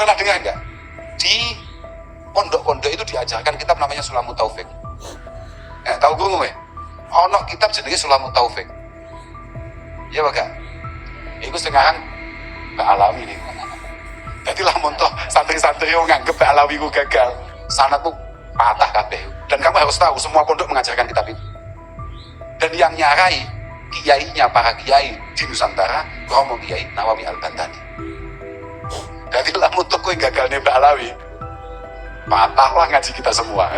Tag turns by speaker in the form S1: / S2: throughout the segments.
S1: pernah dengar nggak? Di pondok-pondok itu diajarkan kitab namanya Sulamut Taufik. Tahu guru nggak? Ono kitab jenenge Sulamut Taufik. Ya baga. Iku sekarang Mbak Alawi nih. Jadi lah montoh santri-santri yang nganggep Mbak Alawi ku gagal. Sanadku patah kabeh. Dan kamu harus tahu semua pondok mengajarkan kitab itu. Dan yang nyarai kiainya para kiai di Nusantara, Romo Kiai Nawawi Al-Bantani. Jadi lah montoh kowe gagalnya Mbak Alawi. Patahlah ngaji kita semua.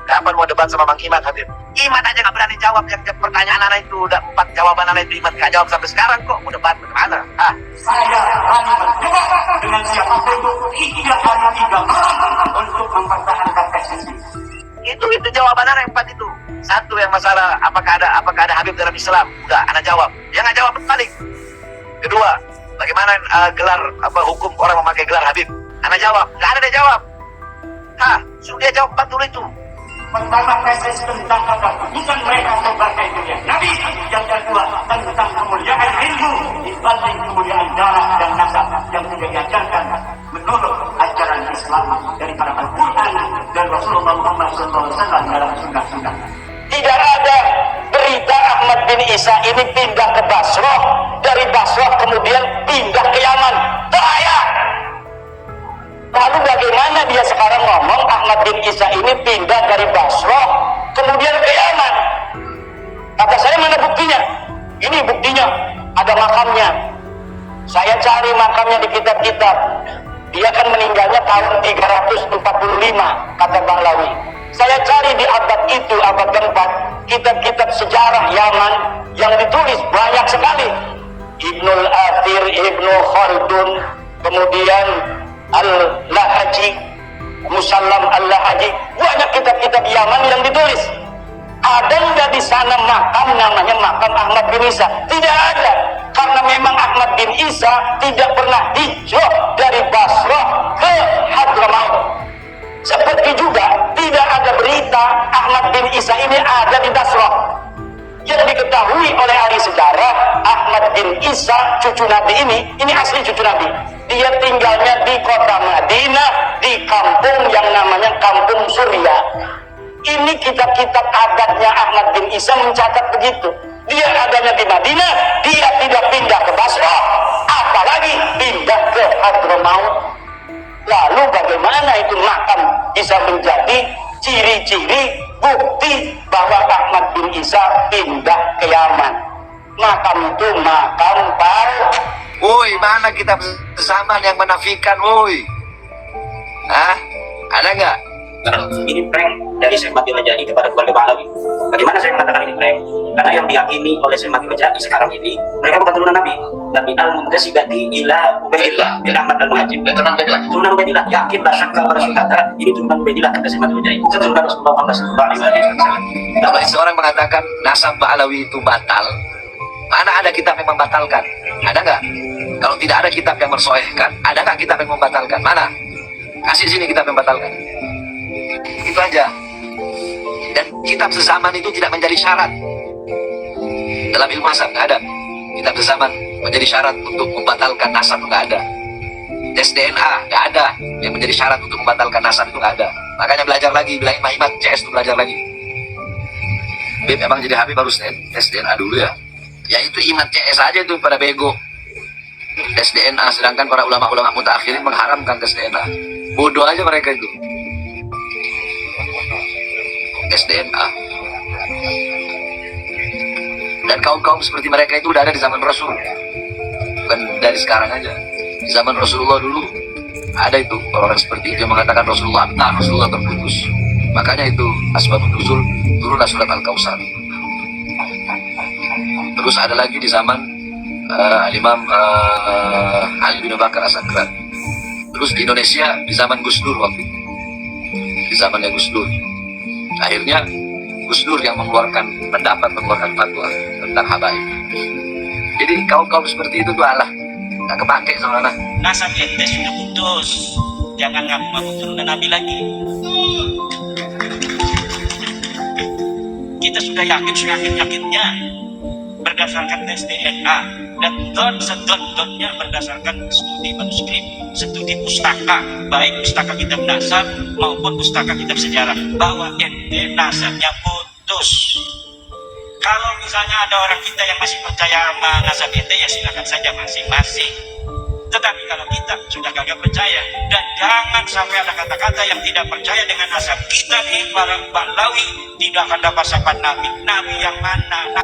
S2: Kapan mau debat sama Bang Iman, Habib? Iman aja nggak berani jawab yang pertanyaan anak itu. Udah 4 jawaban anak itu Iman nggak jawab sampai sekarang kok. Mau debat bagaimana?
S3: Saya berani berdebat dengan siapapun hingga hari 3 malam untuk mempertahankan esensi.
S2: Itu jawaban anak yang 4 itu. Satu yang masalah apakah ada Habib dalam Islam? Udah, anak jawab. Yang nggak jawab balik. Kedua, bagaimana gelar hukum orang memakai gelar Habib? Anak jawab. Nggak ada dia jawab. Suruh dia jawab 4 dulu itu.
S3: Pertama, tesis tentang kebutuhan mereka sebagai dunia Nabi. Yang kedua, tentang kemuliaan ilmu dibanding kemuliaan darah dan nasab yang tidak diajarkan menurut ajaran Islam daripada Al-Quran dan Rasulullah Muhammad SAW dalam sunnah-sunnah.
S4: Tidak ada berita Ahmad bin Isa ini pindah ke Basrah, dari Basrah kemudian pindah ke Yaman. Bahaya. Lalu bagaimana dia sekarang ngomong Ahmad bin Isa ini pindah dari Basrah kemudian ke Yaman? Kata saya, mana buktinya? Ini buktinya, ada makamnya. Saya cari makamnya di kitab-kitab. Dia kan meninggalnya tahun 345, kata Bang Lawi. Saya cari di abad itu, abad keempat, kitab-kitab sejarah Yaman yang ditulis banyak sekali. Ibnul Athir, Ibnu Khaldun, kemudian Al-Lahaji, Musallam Al-Lahaji, banyak kitab-kitab Yaman yang ditulis. Ada nggak di sana makam namanya makam Ahmad bin Isa? Tidak ada, karena memang Ahmad bin Isa tidak pernah hijrah dari Basrah ke Hadramaut. Seperti juga tidak ada berita Ahmad bin Isa ini ada di Basrah. Yang diketahui oleh ahli sejarah, Ahmad bin Isa cucu Nabi ini asli cucu Nabi. Dia tinggalnya di kota Madinah, di kampung yang namanya Kampung Surya. Ini kitab-kitab adatnya Ahmad bin Isa mencatat begitu. Dia adanya di Madinah, dia tidak pindah ke Basrah, apalagi pindah ke Hadramaut. Lalu bagaimana itu makam bisa menjadi ciri-ciri bukti bahwa Ahmad bin Isa pindah ke Yaman? Makam itu makam
S2: Woi, mana kita bersama yang menafikan, woi? Ada nggak?
S5: Ini prank dari Syekh Mati Majani kepada keluarga Pahlawi. Bagaimana saya mengatakan ini prank? Karena yang diyakini oleh Syekh Mati Majani sekarang ini, mereka bukan turunan Nabi, tapi al-muntasibati ila Ubaidillah bin Ahmad al-Muhajir. Turunan Ubaidillah, yakinlah syakka wa syukata, ini turunan Ubaidillah kata Syekh Mati Majani. Turunan Rasulullah Muhammad SAW.
S2: Kalau seorang mengatakan nasab Pahlawi itu batal, mana ada kitab yang membatalkan? Ada nggak? Kalau tidak ada kitab yang mersoehkan, ada nggak kitab yang membatalkan? Mana? Kasih sini kitab yang membatalkan. Itu aja. Dan kitab sezaman itu tidak menjadi syarat dalam ilmu nasab, nggak ada. Kitab sezaman menjadi syarat untuk membatalkan nasab, nggak ada. Tes DNA nggak ada yang menjadi syarat untuk membatalkan nasab, itu nggak ada. Makanya belajar lagi, bila imat CS itu belajar lagi. Bib memang jadi Habib harus tes DNA dulu ya. Ya itu iman CS aja itu pada bego. Tes DNA, sedangkan para ulama-ulama mutaakhirin mengharamkan tes DNA. Bodoh aja mereka itu. Tes DNA. Dan kaum-kaum seperti mereka itu udah ada di zaman Rasul. Bukan dari sekarang aja. Di zaman Rasulullah dulu ada itu orang seperti itu yang mengatakan Rasulullah abtar, Rasulullah terputus. Makanya itu asbabun nuzul turunlah surat Al-Kautsar. Terus ada lagi di zaman Imam Ali bin Bakar As-Sakran. Terus di Indonesia di zaman Gus Dur waktu itu. Di zamannya Gus Dur. Akhirnya Gus Dur yang mengeluarkan pendapat, mengeluarkan fatwa tentang habaib. Jadi kaum-kaum seperti itu tuh alah, nggak kepake sama anak.
S6: Nasab ente sudah putus, jangan ngaku-ngaku turunan Nabi lagi. Kita sudah yakin, yakinnya berdasarkan tes DNA dan sedot-dotnya berdasarkan studi manuskrip, studi pustaka, baik pustaka kitab nasab maupun pustaka kitab sejarah, bahwa ente nasabnya putus. Kalau misalnya ada orang kita yang masih percaya sama nasab ente, ya silakan saja masing-masing. Tetapi kalau kita sudah kagak percaya, dan jangan sampai ada kata-kata yang tidak percaya dengan nasab kita nih, para Ba'lawi, tidak akan dapat syafaat Nabi. Nabi yang mana?